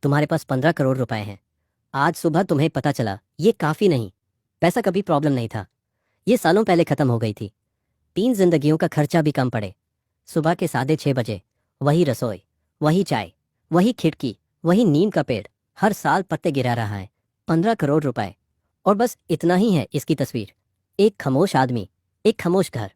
तुम्हारे पास 15 करोड़ रुपए हैं। आज सुबह तुम्हें पता चला ये काफी नहीं। पैसा कभी प्रॉब्लम नहीं था, ये सालों पहले खत्म हो गई थी। 3 जिंदगियों का खर्चा भी कम पड़े। सुबह के 6:30 बजे वही रसोई, वही चाय, वही खिड़की, वही नीम का पेड़ हर साल पत्ते गिरा रहा है। 15 करोड़ रुपए, और बस इतना ही है इसकी तस्वीर। एक खामोश आदमी, एक खामोश घर,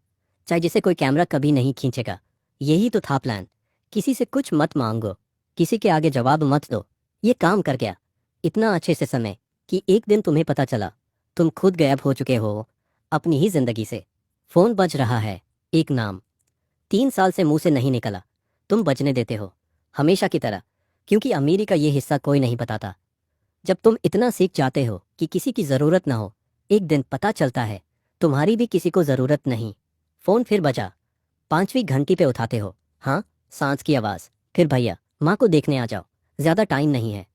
चाहे जिसे कोई कैमरा कभी नहीं खींचेगा। यही तो था प्लान। किसी से कुछ मत मांगो, किसी के आगे जवाब मत दो। ये काम कर गया इतना अच्छे से समय कि एक दिन तुम्हें पता चला तुम खुद गायब हो चुके हो अपनी ही जिंदगी से। फोन बज रहा है, एक नाम 3 साल से मुंह से नहीं निकला। तुम बजने देते हो, हमेशा की तरह, क्योंकि अमीरी का ये हिस्सा कोई नहीं बताता। जब तुम इतना सीख जाते हो कि किसी की जरूरत ना हो, एक दिन पता चलता है तुम्हारी भी किसी को जरूरत नहीं। फोन फिर बजा, 5वीं घंटी पे उठाते हो। हाँ, सांस की आवाज। फिर भैया, माँ को देखने आ जाओ, ज्यादा टाइम नहीं है।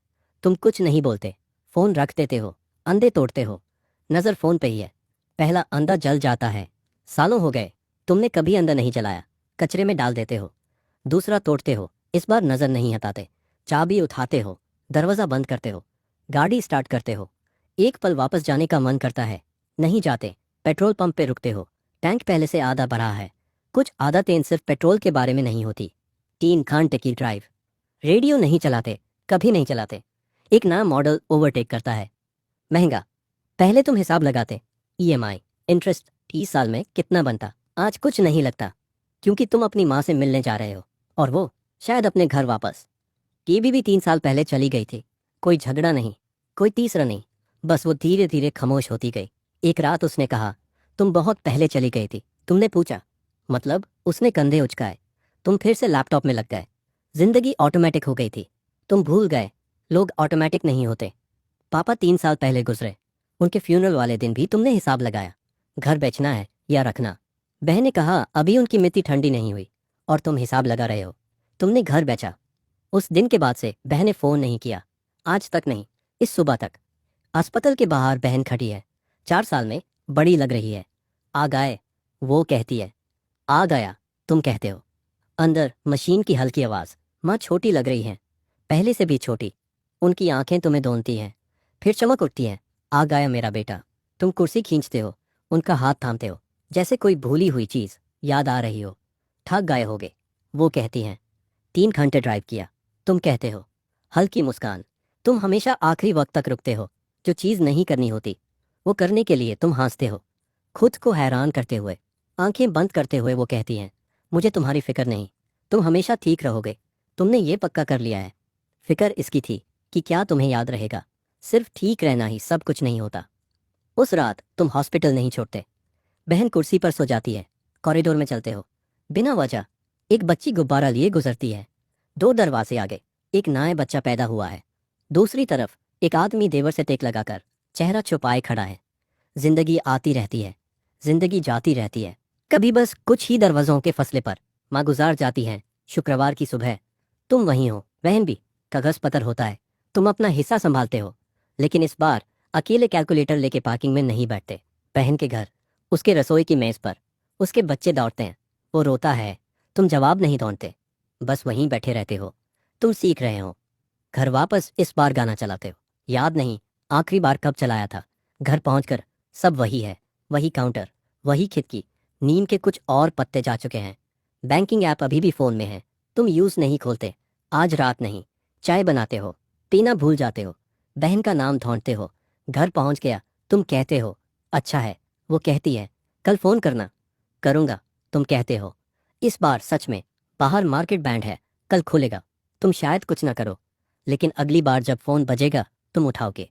तुम कुछ नहीं बोलते, फोन रख देते हो, अंधे तोड़ते हो। नजर फोन पे ही है। पहला अंधा जल जाता है। सालों हो गए, तुमने कभी अंधा नहीं जलाया। कचरे में डाल देते हो। दूसरा तोड़ते हो, इस बार नजर नहीं हटाते। चाबी उठाते हो, दरवाजा बंद करते हो, गाड़ी स्टार्ट करते हो। एक पल वापस जाने का मन करता है, नहीं जाते। पेट्रोल पंप पे रुकते हो, टैंक पहले से आधा भरा है। कुछ आदतें सिर्फ पेट्रोल के बारे में नहीं होती। 3 घंटे की ड्राइव, रेडियो नहीं चलाते, कभी नहीं चलाते। एक नया मॉडल ओवरटेक करता है, महंगा। पहले तुम हिसाब लगाते, ईएमआई, इंटरेस्ट, 30 साल में कितना बनता। आज कुछ नहीं लगता, क्योंकि तुम अपनी माँ से मिलने जा रहे हो, और वो शायद अपने घर वापस। टीवी भी 3 साल पहले चली गई थी। कोई झगड़ा नहीं, कोई तीसरा नहीं, बस वो धीरे धीरे खामोश होती गई। एक रात उसने कहा, तुम बहुत पहले चली गई थी। तुमने पूछा, मतलब? उसने कंधे उचकाए। तुम फिर से लैपटॉप में लग गए। जिंदगी ऑटोमेटिक हो गई थी। तुम भूल गए, लोग ऑटोमेटिक नहीं होते। पापा 3 साल पहले गुजरे। उनके फ्यूनरल वाले दिन भी तुमने हिसाब लगाया, घर बेचना है या रखना। बहन ने कहा अभी उनकी मिट्टी ठंडी नहीं हुई, और तुम हिसाब लगा रहे हो। तुमने घर बेचा। उस दिन के बाद से बहन ने फोन नहीं किया, आज तक नहीं, इस सुबह तक। अस्पताल के बाहर बहन खड़ी है, 4 साल में बड़ी लग रही है। आ गए, वो कहती है। आ गया, तुम कहते हो। अंदर मशीन की हल्की आवाज, माँ छोटी लग रही है, पहले से भी छोटी। उनकी आंखें तुम्हें ढूंढती हैं, फिर चमक उठती हैं। आ गया मेरा बेटा। तुम कुर्सी खींचते हो, उनका हाथ थामते हो, जैसे कोई भूली हुई चीज याद आ रही हो। थक गए होगे, वो कहती हैं। 3 घंटे ड्राइव किया, तुम कहते हो। हल्की मुस्कान। तुम हमेशा आखिरी वक्त तक रुकते हो। जो चीज़ नहीं करनी होती, वो करने के लिए तुम हंसते हो, खुद को हैरान करते हुए। आंखें बंद करते हुए वो कहती हैं, मुझे तुम्हारी फिक्र नहीं, तुम हमेशा ठीक रहोगे। तुमने ये पक्का कर लिया है। फिक्र इसकी थी कि क्या तुम्हें याद रहेगा। सिर्फ ठीक रहना ही सब कुछ नहीं होता। उस रात तुम हॉस्पिटल नहीं छोड़ते। बहन कुर्सी पर सो जाती है, कॉरिडोर में चलते हो, बिना वजह। एक बच्ची गुब्बारा लिए गुजरती है। 2 दरवाजे आगे एक नया बच्चा पैदा हुआ है। दूसरी तरफ एक आदमी देवर से टेक लगाकर चेहरा छुपाए खड़ा है। जिंदगी आती रहती है, जिंदगी जाती रहती है। कभी बस कुछ ही दरवाजों के फसले पर माँ गुजार जाती हैं। शुक्रवार की सुबह तुम वहीं हो, बहन भी। कागज पत्र होता है, तुम अपना हिस्सा संभालते हो। लेकिन इस बार अकेले कैलकुलेटर लेके पार्किंग में नहीं बैठते। बहन के घर, उसके रसोई की मेज पर उसके बच्चे दौड़ते हैं, वो रोता है। तुम जवाब नहीं दौड़ते, बस वहीं बैठे रहते हो। तुम सीख रहे हो। घर वापस इस बार गाना चलाते हो, याद नहीं आखिरी बार कब चलाया था। घर पहुंचकर सब वही है, वही काउंटर, वही खिड़की। नीम के कुछ और पत्ते जा चुके हैं। बैंकिंग ऐप अभी भी फोन में है, तुम यूज नहीं खोलते। आज रात नहीं, चाय बनाते हो, पीना भूल जाते हो। बहन का नाम ढूंढते हो। घर पहुंच गया, तुम कहते हो। अच्छा है, वो कहती है। कल फोन करना। करूंगा, तुम कहते हो। इस बार सच में। बाहर मार्केट बैंड है, कल खुलेगा। तुम शायद कुछ ना करो, लेकिन अगली बार जब फोन बजेगा तुम उठाओगे।